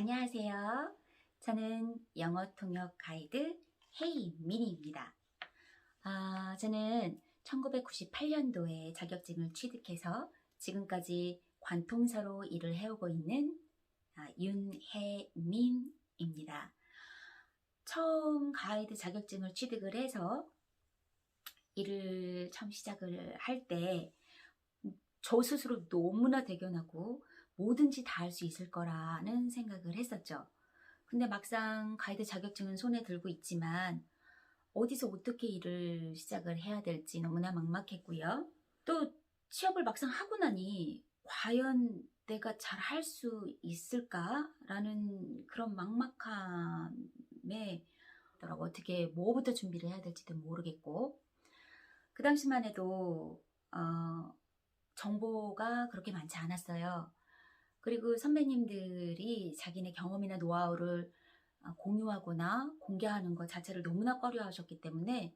안녕하세요. 저는 영어 통역 가이드 헤이미니입니다. 저는 1998년도에 자격증을 취득해서 지금까지 관통사로 일을 해오고 있는 윤혜민입니다. 처음 가이드 자격증을 취득을 해서 일을 처음 시작을 할 때 저 스스로 너무나 대견하고 뭐든지 다 할 수 있을 거라는 생각을 했었죠. 근데 막상 가이드 자격증은 손에 들고 있지만 어디서 어떻게 일을 시작을 해야 될지 너무나 막막했고요. 또 취업을 막상 하고 나니 과연 내가 잘 할 수 있을까라는 그런 막막함에 어떻게 뭐부터 준비를 해야 될지도 모르겠고, 그 당시만 해도 정보가 그렇게 많지 않았어요. 그리고 선배님들이 자기네 경험이나 노하우를 공유하거나 공개하는 것 자체를 너무나 꺼려 하셨기 때문에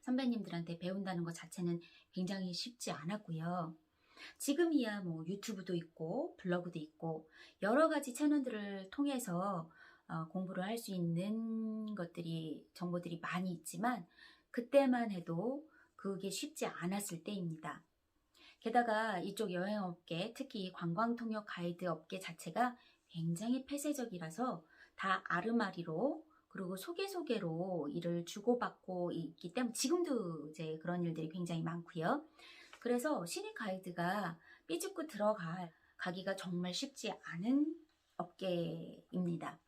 선배님들한테 배운다는 것 자체는 굉장히 쉽지 않았고요. 지금이야 뭐 유튜브도 있고 블로그도 있고 여러 가지 채널들을 통해서 공부를 할 수 있는 정보들이 많이 있지만, 그때만 해도 그게 쉽지 않았을 때입니다. 게다가 이쪽 여행업계, 특히 관광통역 가이드 업계 자체가 굉장히 폐쇄적이라서 다 아르마리로, 그리고 소개로 일을 주고받고 있기 때문에 지금도 이제 그런 일들이 굉장히 많고요. 그래서 신입 가이드가 삐죽고 가기가 정말 쉽지 않은 업계입니다.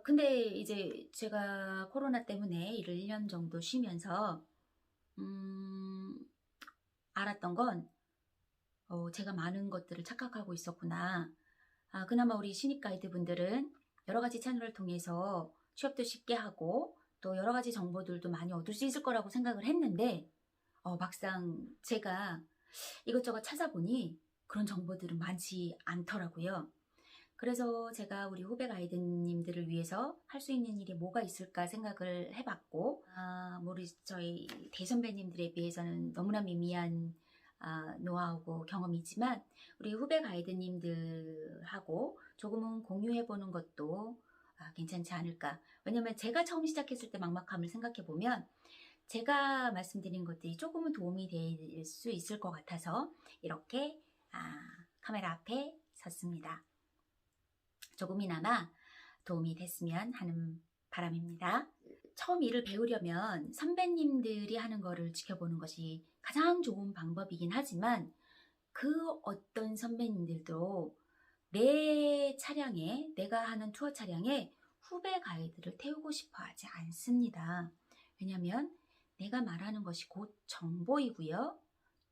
근데 이제 제가 코로나 때문에 일을 1년 정도 쉬면서 알았던 건 제가 많은 것들을 착각하고 있었구나. 그나마 우리 신입 가이드 분들은 여러 가지 채널을 통해서 취업도 쉽게 하고 또 여러 가지 정보들도 많이 얻을 수 있을 거라고 생각을 했는데 막상 제가 이것저것 찾아보니 그런 정보들은 많지 않더라고요. 그래서 제가 우리 후배 가이드님들을 위해서 할 수 있는 일이 뭐가 있을까 생각을 해봤고, 우리 저희 대선배님들에 비해서는 너무나 미미한 노하우고 경험이지만 우리 후배 가이드님들하고 조금은 공유해보는 것도 괜찮지 않을까. 왜냐면 제가 처음 시작했을 때 막막함을 생각해보면 제가 말씀드린 것들이 조금은 도움이 될 수 있을 것 같아서 이렇게 카메라 앞에 섰습니다. 조금이나마 도움이 됐으면 하는 바람입니다. 처음 일을 배우려면 선배님들이 하는 거를 지켜보는 것이 가장 좋은 방법이긴 하지만, 그 어떤 선배님들도 내 차량에, 내가 하는 투어 차량에 후배 가이드를 태우고 싶어 하지 않습니다. 왜냐하면 내가 말하는 것이 곧 정보이고요,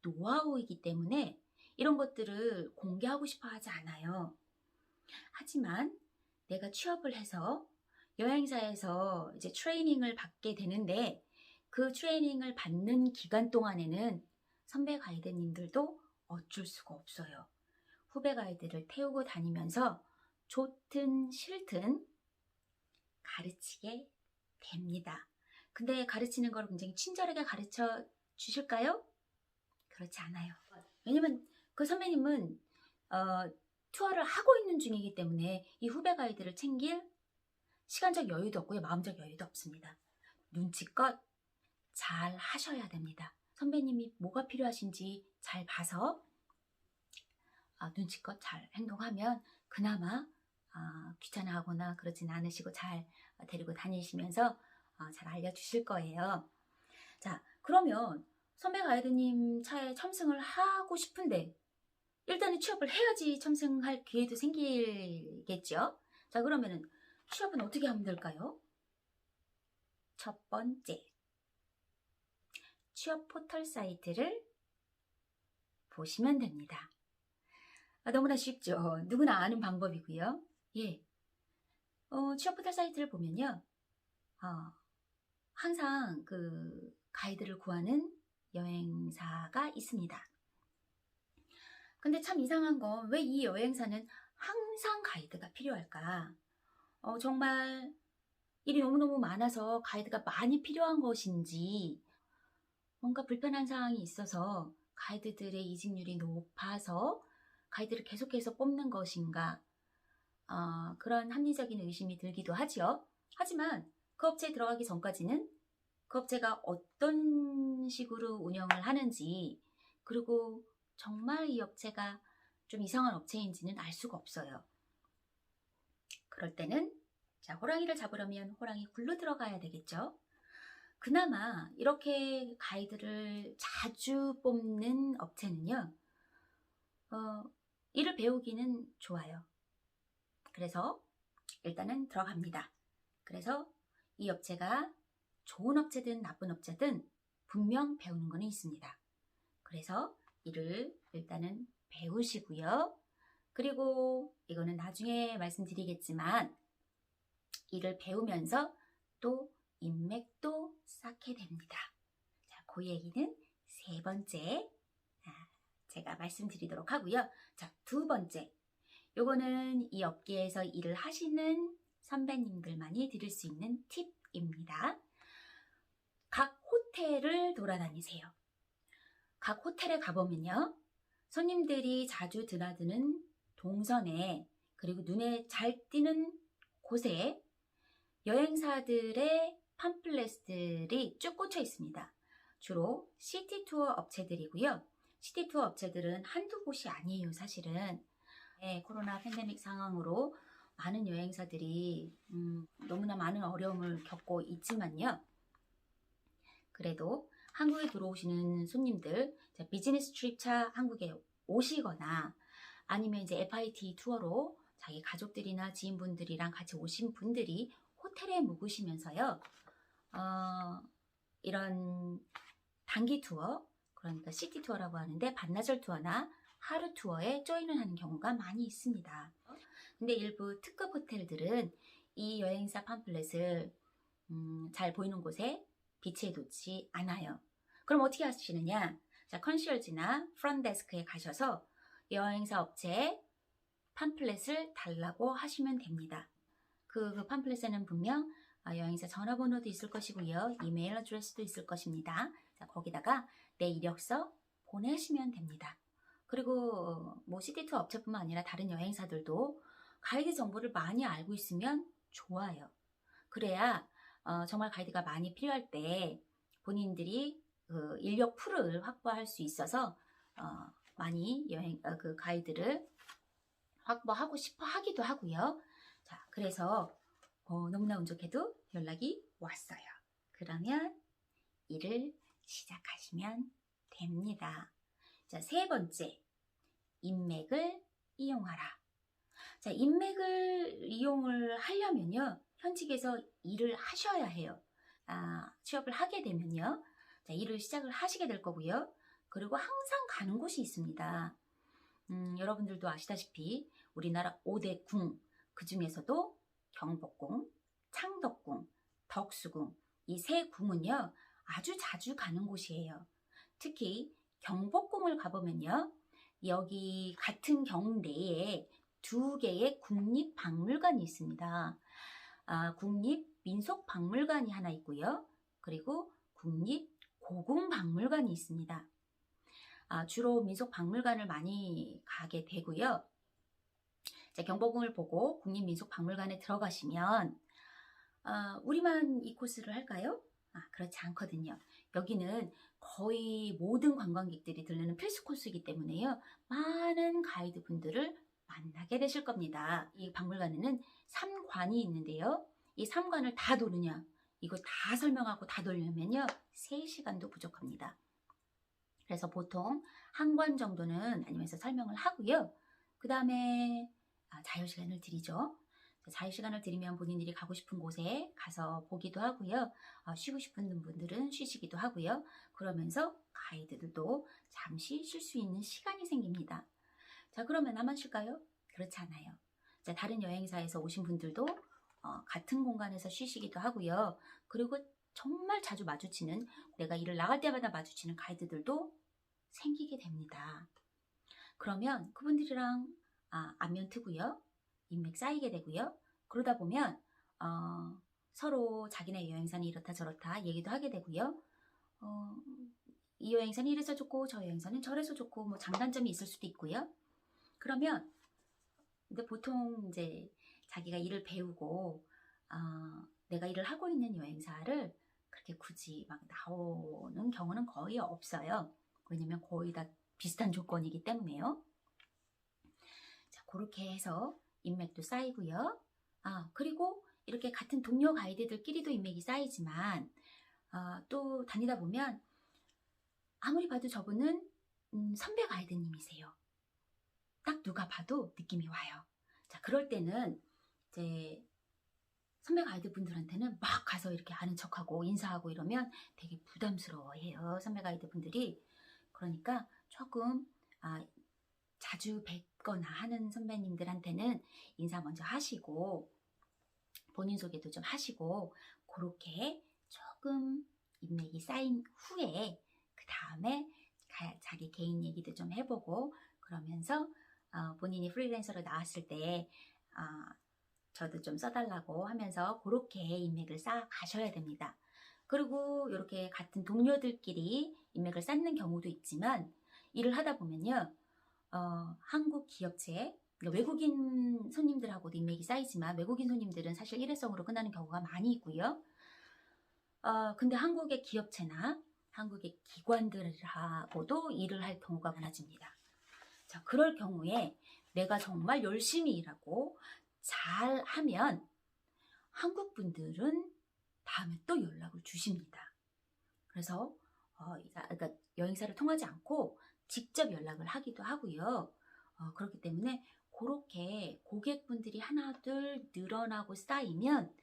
노하우이기 때문에 이런 것들을 공개하고 싶어 하지 않아요. 하지만 내가 취업을 해서 여행사에서 이제 트레이닝을 받게 되는데, 그 트레이닝을 받는 기간 동안에는 선배 가이드님들도 어쩔 수가 없어요. 후배 가이드를 태우고 다니면서 좋든 싫든 가르치게 됩니다. 근데 가르치는 걸 굉장히 친절하게 가르쳐 주실까요? 그렇지 않아요. 왜냐면 그 선배님은 투어를 하고 있는 중이기 때문에 이 후배 가이드를 챙길 시간적 여유도 없고요, 마음적 여유도 없습니다. 눈치껏 잘 하셔야 됩니다. 선배님이 뭐가 필요하신지 잘 봐서 눈치껏 잘 행동하면 그나마 귀찮아하거나 그러진 않으시고 잘 데리고 다니시면서 잘 알려주실 거예요. 자, 그러면 선배 가이드님 차에 첨승을 하고 싶은데 일단은 취업을 해야지 첨승할 기회도 생기겠죠. 자, 그러면은 취업은 어떻게 하면 될까요? 첫 번째, 취업 포털 사이트를 보시면 됩니다. 너무나 쉽죠. 누구나 아는 방법이고요. 예. 취업 포털 사이트를 보면요, 항상 그 가이드를 구하는 여행사가 있습니다. 근데 참 이상한 건 왜 이 여행사는 항상 가이드가 필요할까? 정말 일이 너무너무 많아서 가이드가 많이 필요한 것인지, 뭔가 불편한 상황이 있어서 가이드들의 이직률이 높아서 가이드를 계속해서 뽑는 것인가? 그런 합리적인 의심이 들기도 하지요. 하지만 그 업체에 들어가기 전까지는 그 업체가 어떤 식으로 운영을 하는지, 그리고 정말 이 업체가 좀 이상한 업체인지는 알 수가 없어요. 그럴 때는 자, 호랑이를 잡으려면 호랑이 굴로 들어가야 되겠죠. 그나마 이렇게 가이드를 자주 뽑는 업체는요, 일을 배우기는 좋아요. 그래서 일단은 들어갑니다. 그래서 이 업체가 좋은 업체든 나쁜 업체든 분명 배우는 거는 있습니다. 그래서 이를 일단은 배우시고요. 그리고 이거는 나중에 말씀드리겠지만 이를 배우면서 또 인맥도 쌓게 됩니다. 자, 그 얘기는 세 번째 제가 말씀드리도록 하고요. 자, 두 번째, 요거는 이 업계에서 일을 하시는 선배님들만이 들을 수 있는 팁입니다. 각 호텔을 돌아다니세요. 각 호텔에 가보면요, 손님들이 자주 드나드는 동선에, 그리고 눈에 잘 띄는 곳에 여행사들의 팜플렛들이 쭉 꽂혀 있습니다. 주로 시티투어 업체들이고요. 시티투어 업체들은 한두 곳이 아니에요, 사실은. 네, 코로나 팬데믹 상황으로 많은 여행사들이 너무나 많은 어려움을 겪고 있지만요. 그래도 한국에 들어오시는 손님들, 비즈니스 트립차 한국에 오시거나 아니면 이제 FIT 투어로 자기 가족들이나 지인분들이랑 같이 오신 분들이 호텔에 묵으시면서요, 이런 단기 투어, 그러니까 시티 투어라고 하는데 반나절 투어나 하루 투어에 조인을 하는 경우가 많이 있습니다. 근데 일부 특급 호텔들은 이 여행사 팜플렛을 잘 보이는 곳에 비치해 놓지 않아요. 그럼 어떻게 하시느냐? 자, 컨시얼지나 프런트데스크에 가셔서 여행사 업체에 팜플렛을 달라고 하시면 됩니다. 그 팜플렛에는 분명 여행사 전화번호도 있을 것이고요. 이메일 어드레스도 있을 것입니다. 자, 거기다가 내 이력서 보내시면 됩니다. 그리고 뭐 시티투어 업체뿐만 아니라 다른 여행사들도 가이드 정보를 많이 알고 있으면 좋아요. 그래야 정말 가이드가 많이 필요할 때 본인들이 그 인력 풀을 확보할 수 있어서 많이 그 가이드를 확보하고 싶어 하기도 하고요. 자, 그래서 너무나 운 좋게도 연락이 왔어요. 그러면 일을 시작하시면 됩니다. 자, 세 번째, 인맥을 이용하라. 자, 인맥을 이용을 하려면요, 현직에서 일을 하셔야 해요. 취업을 하게 되면요, 자, 일을 시작을 하시게 될 거고요. 그리고 항상 가는 곳이 있습니다. 여러분들도 아시다시피 우리나라 5대 궁, 그 중에서도 경복궁, 창덕궁, 덕수궁, 이 세 궁은요, 아주 자주 가는 곳이에요. 특히 경복궁을 가보면요, 여기 같은 경 내에 두 개의 국립박물관이 있습니다. 국립민속박물관이 하나 있고요. 그리고 국립고궁박물관이 있습니다. 주로 민속박물관을 많이 가게 되고요. 자, 경복궁을 보고 국립민속박물관에 들어가시면 우리만 이 코스를 할까요? 그렇지 않거든요. 여기는 거의 모든 관광객들이 들르는 필수 코스이기 때문에요, 많은 가이드 분들을 만나게 되실 겁니다. 이 박물관에는 3관이 있는데요, 이 3관을 다 도느냐, 이거 다 설명하고 다 돌려면요 3시간도 부족합니다. 그래서 보통 한 관 정도는 다니면서 설명을 하고요. 그 다음에 자유시간을 드리죠. 자유시간을 드리면 본인들이 가고 싶은 곳에 가서 보기도 하고요. 쉬고 싶은 분들은 쉬시기도 하고요. 그러면서 가이드들도 잠시 쉴 수 있는 시간이 생깁니다. 자, 그러면 나만 쉴까요? 그렇지 않아요. 자, 다른 여행사에서 오신 분들도 같은 공간에서 쉬시기도 하고요. 그리고 정말 자주 마주치는, 내가 일을 나갈 때마다 마주치는 가이드들도 생기게 됩니다. 그러면 그분들이랑 안면 트고요, 인맥 쌓이게 되고요. 그러다 보면 서로 자기네 여행사는 이렇다 저렇다 얘기도 하게 되고요. 이 여행사는 이래서 좋고 저 여행사는 저래서 좋고 뭐 장단점이 있을 수도 있고요. 그러면 근데 보통 이제 자기가 일을 배우고 내가 일을 하고 있는 여행사를 그렇게 굳이 막 나오는 경우는 거의 없어요. 왜냐면 거의 다 비슷한 조건이기 때문에요. 자, 그렇게 해서 인맥도 쌓이고요. 그리고 이렇게 같은 동료 가이드들끼리도 인맥이 쌓이지만 또 다니다 보면 아무리 봐도 저분은 선배 가이드님이세요. 딱 누가 봐도 느낌이 와요. 자, 그럴 때는 이제 선배 가이드분들한테는 막 가서 이렇게 아는 척하고 인사하고 이러면 되게 부담스러워해요. 선배 가이드분들이. 그러니까 조금 자주 뵙거나 하는 선배님들한테는 인사 먼저 하시고 본인 소개도 좀 하시고 그렇게 조금 인맥이 쌓인 후에 그 다음에 자기 개인 얘기도 좀 해보고 그러면서 본인이 프리랜서로 나왔을 때 저도 좀 써달라고 하면서 그렇게 인맥을 쌓아 가셔야 됩니다. 그리고 이렇게 같은 동료들끼리 인맥을 쌓는 경우도 있지만 일을 하다 보면요. 한국 기업체, 외국인 손님들하고도 인맥이 쌓이지만 외국인 손님들은 사실 일회성으로 끝나는 경우가 많이 있고요. 근데 한국의 기업체나 한국의 기관들하고도 일을 할 경우가 많아집니다. 자, 그럴 경우에 내가 정말 열심히 일하고 잘하면 한국 분들은 다음에 또 연락을 주십니다. 그래서 그러니까 여행사를 통하지 않고 직접 연락을 하기도 하고요. 그렇기 때문에 그렇게 고객분들이 하나둘 늘어나고 쌓이면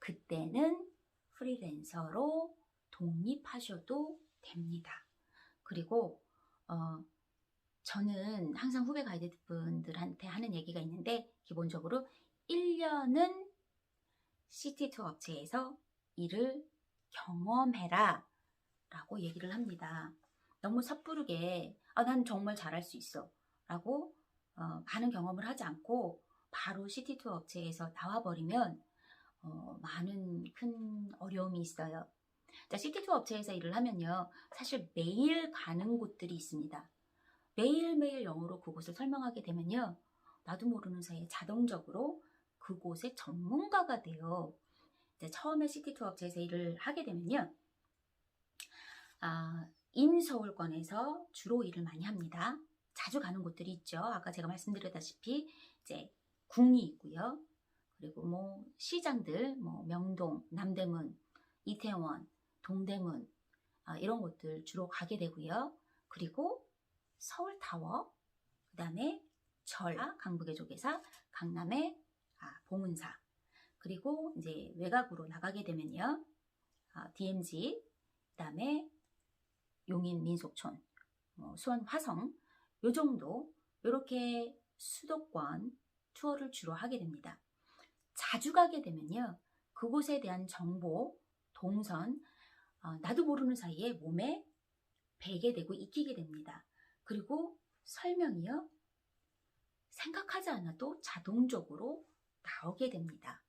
그때는 프리랜서로 독립하셔도 됩니다. 그리고 저는 항상 후배 가이드분들한테 하는 얘기가 있는데 기본적으로 1년은 시티2 업체에서 일을 경험해라 라고 얘기를 합니다. 너무 섣부르게 난 정말 잘할 수 있어 라고 많은 경험을 하지 않고 바로 시티2 업체에서 나와버리면 많은 큰 어려움이 있어요. 자, 시티2 업체에서 일을 하면요. 사실 매일 가는 곳들이 있습니다. 매일매일 영어로 그곳을 설명하게 되면요. 나도 모르는 사이에 자동적으로 그곳의 전문가가 돼요. 이제 처음에 시티2 업체에서 일을 하게 되면요. 인서울권에서 주로 일을 많이 합니다. 자주 가는 곳들이 있죠. 아까 제가 말씀드렸다시피 이제 궁이 있고요. 그리고 뭐 시장들, 뭐 명동, 남대문, 이태원, 동대문 이런 곳들 주로 가게 되고요. 그리고 서울타워, 그 다음에 강북의 조계사, 강남의 봉은사, 그리고 이제 외곽으로 나가게 되면요. DMZ, 그 다음에 용인 민속촌, 수원 화성, 요 정도 이렇게 수도권 투어를 주로 하게 됩니다. 자주 가게 되면요. 그곳에 대한 정보, 동선, 나도 모르는 사이에 몸에 배게 되고 익히게 됩니다. 그리고 설명이요. 생각하지 않아도 자동적으로 나오게 됩니다.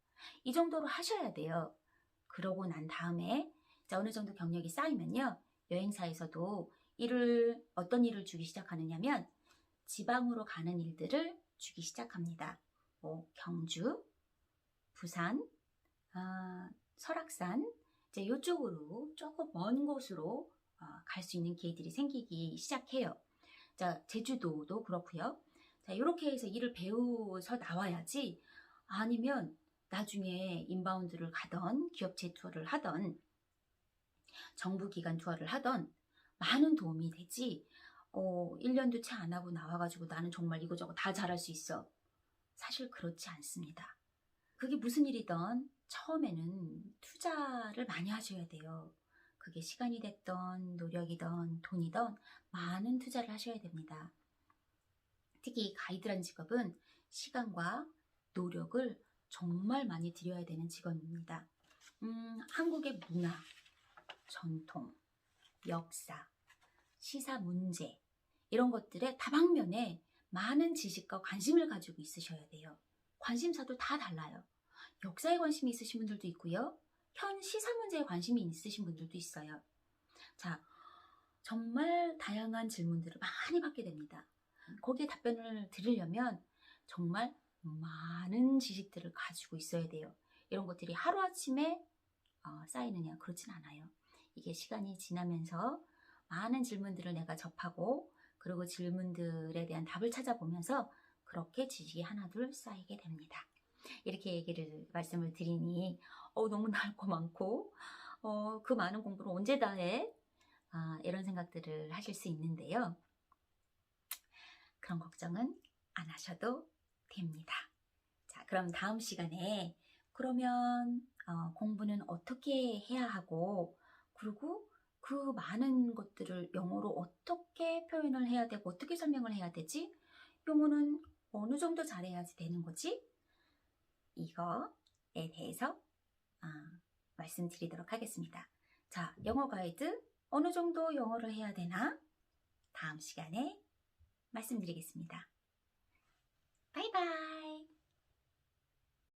이 정도로 하셔야 돼요. 그러고 난 다음에 어느 정도 경력이 쌓이면요. 여행사에서도 어떤 일을 주기 시작하느냐면 지방으로 가는 일들을 주기 시작합니다. 뭐 경주, 부산, 설악산, 이제 이쪽으로 조금 먼 곳으로 갈 수 있는 기회들이 생기기 시작해요. 자, 제주도도 그렇고요. 자, 이렇게 해서 일을 배워서 나와야지 아니면 나중에 인바운드를 가던 기업체 투어를 하던 정부기관 투어를 하던 많은 도움이 되지 1년도 채 안 하고 나와가지고 나는 정말 이거저거 다 잘할 수 있어. 사실 그렇지 않습니다. 그게 무슨 일이든 처음에는 투자를 많이 하셔야 돼요. 그게 시간이 됐던 노력이든 돈이든 많은 투자를 하셔야 됩니다. 특히 가이드란 직업은 시간과 노력을 정말 많이 들여야 되는 직업입니다. 한국의 문화, 전통, 역사, 시사 문제 이런 것들의 다방면에 많은 지식과 관심을 가지고 있으셔야 돼요. 관심사도 다 달라요. 역사에 관심이 있으신 분들도 있고요. 현 시사 문제에 관심이 있으신 분들도 있어요. 자, 정말 다양한 질문들을 많이 받게 됩니다. 거기에 답변을 드리려면 정말 많은 지식들을 가지고 있어야 돼요. 이런 것들이 하루아침에 쌓이느냐? 그렇진 않아요. 이게 시간이 지나면서 많은 질문들을 내가 접하고 그리고 질문들에 대한 답을 찾아보면서 그렇게 지식이 하나둘 쌓이게 됩니다. 이렇게 말씀을 드리니 너무 나을 거 많고 그 많은 공부를 언제 다 해? 이런 생각들을 하실 수 있는데요. 그런 걱정은 안 하셔도 됩니다. 자, 그럼 다음 시간에 그러면 공부는 어떻게 해야 하고 그리고 그 많은 것들을 영어로 어떻게 표현을 해야 되고 어떻게 설명을 해야 되지? 영어는 어느 정도 잘해야지 되는 거지? 이거에 대해서 말씀드리도록 하겠습니다. 자, 영어 가이드 어느 정도 영어를 해야 되나? 다음 시간에 말씀드리겠습니다. 바이바이.